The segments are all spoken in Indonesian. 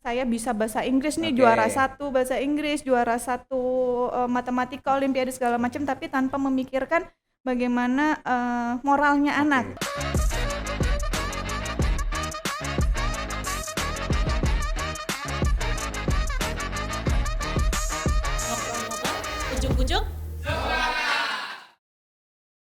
saya bisa bahasa Inggris nih, Oke. juara satu bahasa Inggris, juara satu matematika, olimpiade segala macam, tapi tanpa memikirkan bagaimana moralnya anak. Oke. Ngobrol-ngobrol, ujuk-ujuk.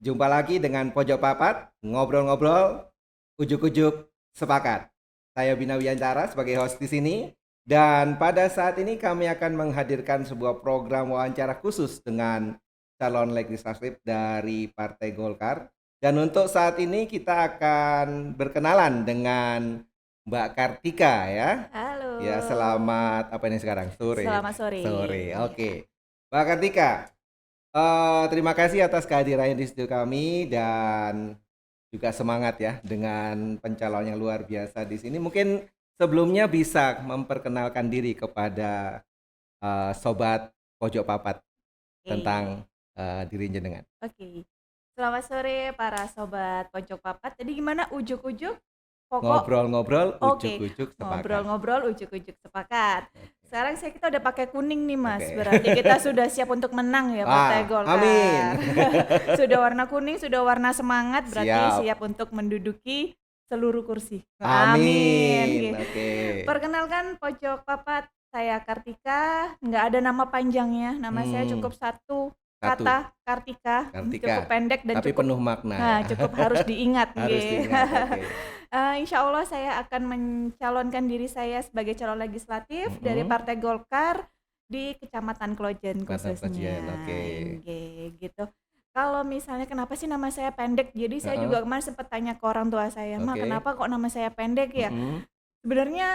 Jumpa lagi dengan Pojok Papat, ngobrol-ngobrol, ujuk-ujuk sepakat. Saya Bina Wiyantara sebagai host di sini, dan pada saat ini kami akan menghadirkan sebuah program wawancara khusus dengan calon legislatif dari Partai Golkar. Dan untuk saat ini kita akan berkenalan dengan Mbak Kartika ya. Halo. Ya, selamat apa ini sekarang? Sore. Selamat sore. Sore, oke. Mbak Kartika, terima kasih atas kehadirannya di studio kami dan juga semangat ya dengan pencalon yang luar biasa di sini. Mungkin sebelumnya bisa memperkenalkan diri kepada sobat Pojok Papat tentang diri jenengan. Oke. Selamat sore para sobat Pojok Papat. Jadi gimana ujuk-ujuk? Ngobrol-ngobrol, Oke. ujuk-ujuk sepakat. Ngobrol-ngobrol, ujuk-ujuk sepakat. Sekarang kita udah pakai kuning nih Mas, Oke. berarti kita sudah siap untuk menang ya Partai Golkar. Amin. Sudah warna kuning, sudah warna semangat, berarti Siap. siap untuk menduduki seluruh kursi. Amin. Oke. Oke. Perkenalkan Pojok Papat, saya Kartika, nggak ada nama panjangnya, nama saya cukup satu kata, Kartika, Kartika. cukup pendek dan Tapi cukup penuh makna. Nah, ya. cukup harus diingat. Harus nggih. diingat. Oke. Insya Allah saya akan mencalonkan diri saya sebagai calon legislatif dari Mhm. Partai Golkar di Kecamatan Klojen Kecamatan khususnya. Klojen, oke. Nggih, gitu. Kalau misalnya kenapa sih nama saya pendek? Jadi saya Heeh. juga kemarin sempat tanya ke orang tua saya, "Ma, Oke. kenapa kok nama saya pendek ya?" Mhm. Sebenarnya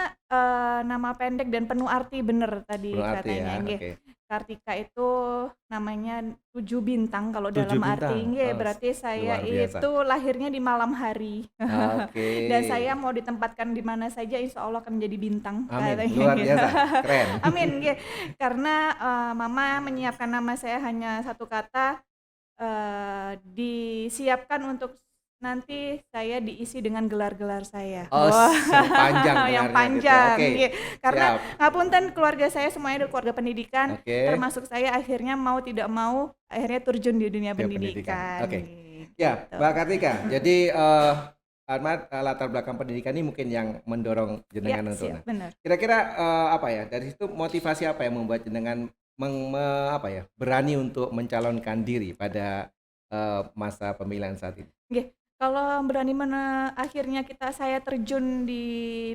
nama pendek dan penuh arti, bener tadi Penuh arti katanya. ya. Nggih. Oke. Kartika itu namanya 7 bintang kalau 7 dalam arti. bintang. Nggih, Oh, berarti saya luar biasa. itu lahirnya di malam hari. Oke. Dan saya mau ditempatkan di mana saja insya Allah akan menjadi bintang. Amin. katanya Luar gitu. biasa. Keren. Amin. Nggih. Karena Mama menyiapkan nama saya hanya satu kata, disiapkan untuk nanti saya diisi dengan gelar-gelar saya. Oh, Wah. yang panjang Yang gelarnya gitu. panjang. Oke. Nggih. Karena Siap. ngapunten keluarga saya semuanya adalah keluarga pendidikan, Oke. termasuk saya akhirnya mau tidak mau akhirnya terjun di dunia Dunia pendidikan. pendidikan. Oke. Nggih, Ya, gitu. Mbak Kartika. Jadi Ahmad, latar belakang pendidikan ini mungkin yang mendorong Ya, jenengan untuk. siap, benar. Kira-kira apa ya? Dari situ motivasi apa yang membuat jenengan berani untuk mencalonkan diri pada masa pemilihan saat ini? Nggih. Kalau berani akhirnya saya terjun di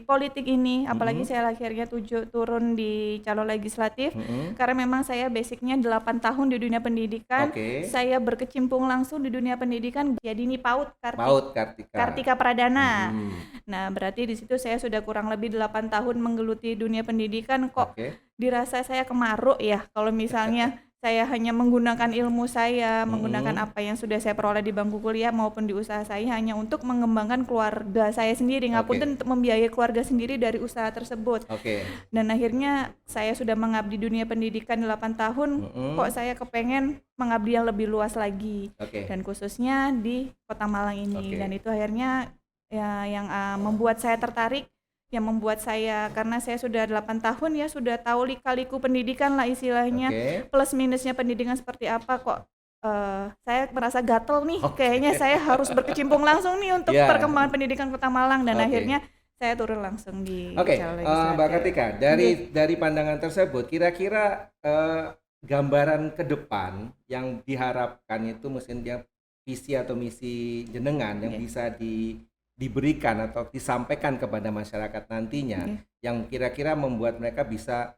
politik ini, apalagi Mhm. saya akhirnya turun di calon legislatif, Mhm. karena memang saya basicnya 8 tahun di dunia pendidikan, Oke. saya berkecimpung langsung di dunia pendidikan, jadi ini PAUD PAUD Kartika. Kartika Pradana. Mhm. Nah, berarti di situ saya sudah kurang lebih 8 tahun menggeluti dunia pendidikan, kok Oke. dirasa saya kemaruk ya kalau misalnya saya hanya menggunakan ilmu saya, menggunakan apa yang sudah saya peroleh di bangku kuliah maupun di usaha saya hanya untuk mengembangkan keluarga saya sendiri, ngapunten untuk membiayai keluarga sendiri dari usaha tersebut. Oke. Dan akhirnya saya sudah mengabdi dunia pendidikan 8 tahun, Mhm. kok saya kepengen mengabdi yang lebih luas lagi. Oke. Dan khususnya di Kota Malang ini. Oke. Dan itu akhirnya ya yang membuat saya tertarik, yang membuat saya, karena saya sudah 8 tahun ya, sudah tahu lika-liku pendidikan lah istilahnya, Oke. plus minusnya pendidikan seperti apa, kok saya merasa gatel nih, Oke. kayaknya saya harus berkecimpung langsung nih untuk Ya. perkembangan pendidikan Kota Malang, dan Oke. akhirnya saya turun langsung di Oke, calon Mbak legislatif. Kartika, dari pandangan tersebut, kira-kira gambaran ke depan yang diharapkan itu mestinya visi atau misi jenengan yang Oke. bisa diberikan atau disampaikan kepada masyarakat nantinya, Oke. yang kira-kira membuat mereka bisa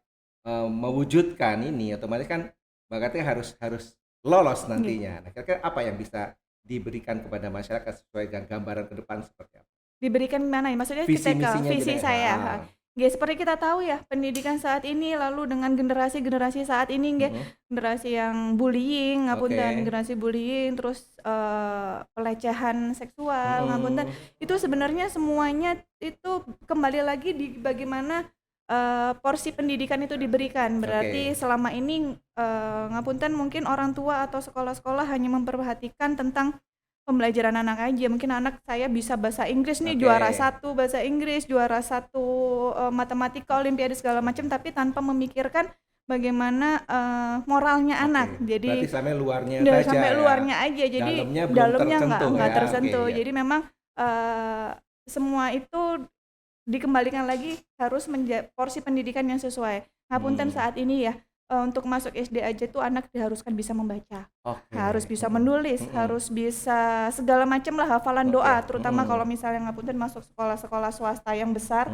mewujudkan ini, otomatis kan Mbak Kartika harus lolos nantinya. Nah, kira-kira apa yang bisa diberikan kepada masyarakat sesuai dengan gambaran ke depan seperti apa? Diberikan mana ya? Maksudnya Visi misinya visi jenengan. saya. Ah. Nggih, seperti kita tahu ya, pendidikan saat ini lalu dengan generasi-generasi saat ini nggih, Mhm. generasi yang bullying, ngapunten, Oke. generasi bullying, terus pelecehan seksual, ngapunten. Mhm. Itu sebenarnya semuanya itu kembali lagi di bagaimana porsi pendidikan itu diberikan. Berarti Oke. selama ini ngapunten mungkin orang tua atau sekolah-sekolah hanya memperhatikan tentang pembelajaran anak aja. Mungkin anak saya bisa bahasa Inggris nih, Oke. juara 1 bahasa Inggris, juara 1 matematika, olimpiade segala macam, tapi tanpa memikirkan bagaimana moralnya anak. Oke. Jadi Berarti sampai luarnya udah saja sampai ya. luarnya aja. Jadi Dalamnya belum dalamnya tersentuh nggak ya. tersentuh. Oke, ya. Jadi memang semua itu dikembalikan lagi harus porsi pendidikan yang sesuai. Ngapunten saat ini ya, untuk masuk SD aja tuh anak diharuskan bisa membaca, Oke. harus bisa menulis, harus bisa segala macam lah hafalan doa, terutama kalau misalnya ngapunten masuk sekolah-sekolah swasta yang besar,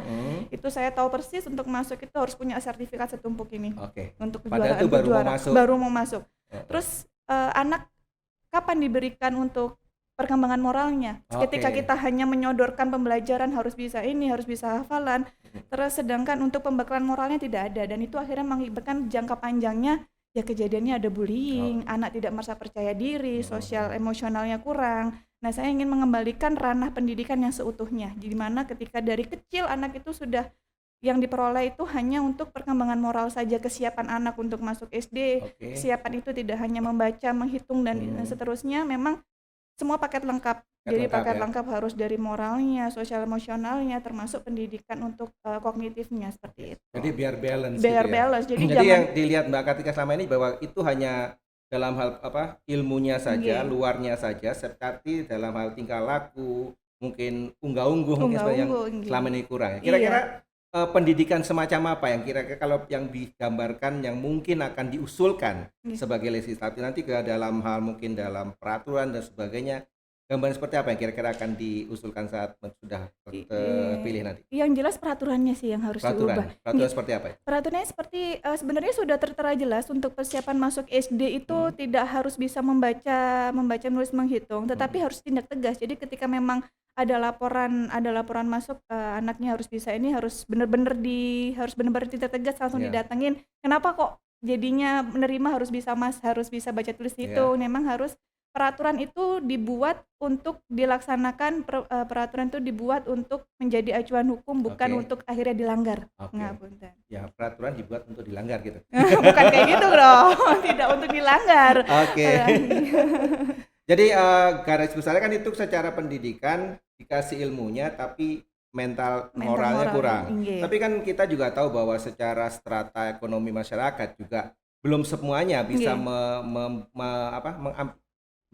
itu saya tahu persis untuk masuk itu harus punya sertifikat setumpuk ini. Oke. Untuk Padahal kejuaraan itu baru mau juara, masuk. baru mau masuk. Terus anak kapan diberikan untuk perkembangan moralnya? Ketika Oke. kita hanya menyodorkan pembelajaran harus bisa ini, harus bisa hafalan, terus sedangkan untuk pembekalan moralnya tidak ada, dan itu akhirnya mengakibatkan jangka panjangnya ya kejadiannya ada bullying, anak tidak merasa percaya diri, sosial emosionalnya kurang. Nah, saya ingin mengembalikan ranah pendidikan yang seutuhnya, di mana ketika dari kecil anak itu sudah yang diperoleh itu hanya untuk perkembangan moral saja, kesiapan anak untuk masuk SD, Oke. kesiapan itu tidak hanya membaca, menghitung dan seterusnya, memang semua paket lengkap. Jadi lengkap paket ya. lengkap harus dari moralnya, sosial emosionalnya, termasuk pendidikan untuk kognitifnya seperti itu. Jadi biar balance Biar gitu ya. balance. Jadi Jadi jangan yang dilihat Mbak Kartika selama ini bahwa itu hanya dalam hal ilmunya saja, Iya. luarnya saja, seperti dalam hal tingkah laku, mungkin unggah-ungguh mungkin sebenarnya yang unggah-ungguh, iya. selama ini kurang. Kira-kira pendidikan semacam apa yang kira-kira kalau yang digambarkan yang mungkin akan diusulkan Iya. sebagai legislatif nanti ke dalam hal mungkin dalam peraturan dan sebagainya, gambaran seperti apa yang kira-kira akan diusulkan saat sudah terpilih nanti? Yang jelas peraturannya sih yang harus diubah. Peraturan seperti apa ya? Peraturannya seperti sebenarnya sudah tertera jelas untuk persiapan masuk SD itu tidak harus bisa membaca, nulis, menghitung, tetapi harus tindak tegas. Jadi ketika memang ada laporan masuk anaknya harus bisa ini, harus benar-benar tindak tegas, langsung didatengin. Kenapa kok jadinya menerima harus bisa harus bisa baca tulis hitung. Memang harus peraturan itu dibuat untuk dilaksanakan, peraturan itu dibuat untuk menjadi acuan hukum, bukan untuk akhirnya dilanggar. Ngapunten. Ya, peraturan dibuat untuk dilanggar gitu. Bukan kayak gitu dong, tidak untuk dilanggar. Oke. Jadi garis besarnya kan itu secara pendidikan dikasih ilmunya tapi mental moralnya kurang. Tapi kan kita juga tahu bahwa secara strata ekonomi masyarakat juga belum semuanya bisa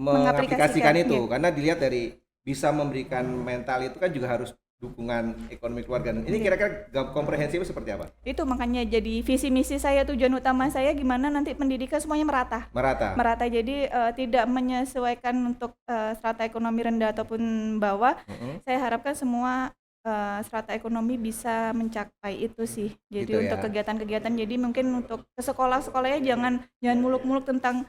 mengaplikasikan itu, karena dilihat dari bisa memberikan mental itu kan juga harus dukungan ekonomi keluarga. Ini kira-kira komprehensif seperti apa? Itu makanya jadi visi misi saya, tujuan utama saya gimana nanti pendidikan semuanya merata. Jadi tidak menyesuaikan untuk strata ekonomi rendah ataupun bawah. Saya harapkan semua strata ekonomi bisa mencapai itu sih. Jadi gitu untuk ya. kegiatan-kegiatan, jadi mungkin untuk ke sekolah-sekolahnya jangan muluk-muluk tentang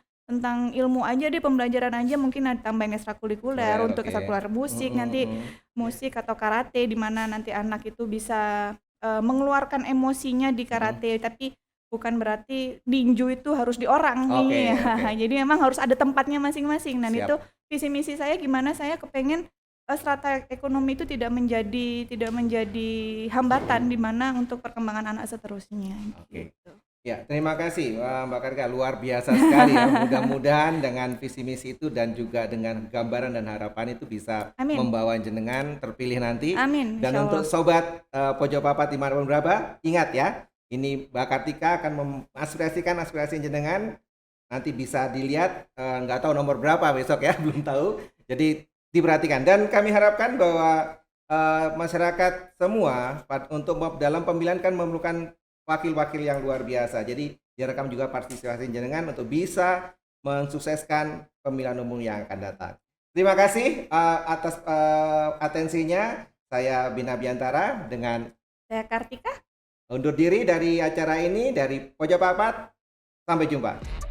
ilmu aja deh, pembelajaran aja, mungkin ada tambahin ekstrakurikuler untuk ekstrakurikuler musik, nanti musik atau karate, di mana nanti anak itu bisa mengeluarkan emosinya di karate, tapi bukan berarti tinju itu harus di orang. Jadi memang harus ada tempatnya masing-masing. Dan itu visi misi saya, gimana saya kepengen strata ekonomi itu tidak menjadi hambatan di mana untuk perkembangan anak seterusnya. Gitu. Ya, terima kasih Mbak Kartika, luar biasa sekali ya. Mudah-mudahan dengan visi misi itu dan juga dengan gambaran dan harapan itu bisa membawa jenengan terpilih nanti. Amin. Dan untuk sobat Pojok Papat dimanapun berada, ingat ya, ini Mbak Kartika akan mengaspirasikan aspirasi jenengan. Nanti bisa dilihat, nggak tahu nomor berapa besok ya, belum tahu. Jadi diperhatikan, dan kami harapkan bahwa masyarakat semua untuk dalam pemilihan kan memerlukan wakil-wakil yang luar biasa. Jadi diharapkan juga partisipasi jenengan untuk bisa mensukseskan pemilihan umum yang akan datang. Terima kasih atas atensinya. Saya Bina Biantara dengan saya Kartika. Undur diri dari acara ini, dari Pojok Papat. Sampai jumpa.